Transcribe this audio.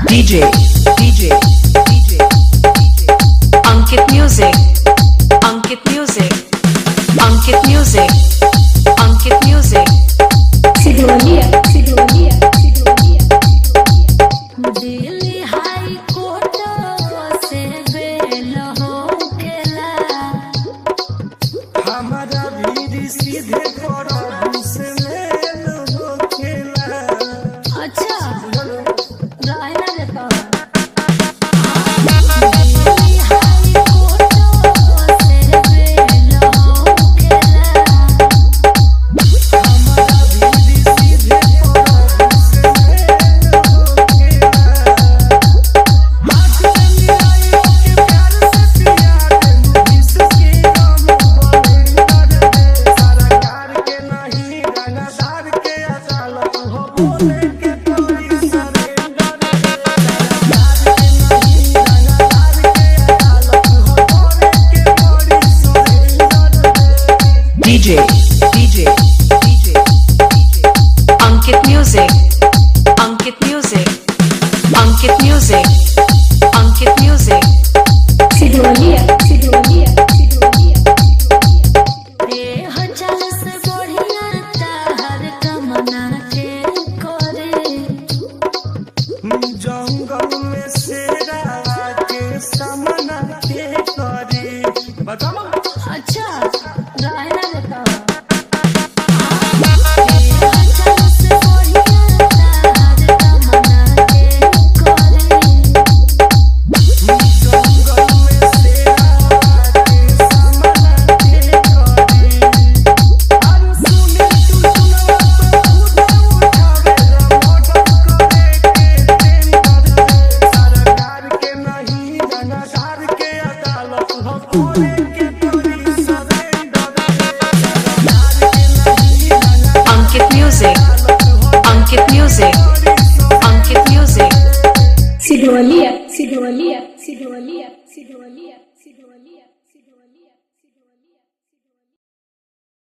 DJ Ankit Music Ankit Music Ankit Music Ankit Music Sidonia Delhi high court से bail हो गेला हमारा भी सीधे प्रभु से मेल हो गेला। अच्छा रहना देता दिल्ली हाई कोर्ट से बेल हो गेला हमारा भी सीधे प्रभु से मेल हो गेला। हाथ में मिलाइयों के प्यार से पिया दे जिसके हम बलिदान दे। सरकार के नहीं रंगदार के अदालत हो बोले के कोई सरेंडर दे। सरकार के नहीं रंगदार के अदालत हो बोले के कोई सरेंडर दे। DJ Ankit Music Ankit Music Ankit Music Ankit Music Sidonia देह चल से बढ़िया ताहर कमना के करे जंगल में शेरा के सामना के करी बताओ। अच्छा रहना देता देह चल से बढ़िया ताहर कमना के करे जंगल में शेरा के सामना के करी। और सुने तू सुनवा तो खुद उठावे रिमोट करे के टेंडर दे। सरकार के नहीं रंगदार के अदालत हो बोले के कोई सरेंडर दे। सरकार के नहीं रंगदार Ankit Music Ankit Music Ankit Music Sidonia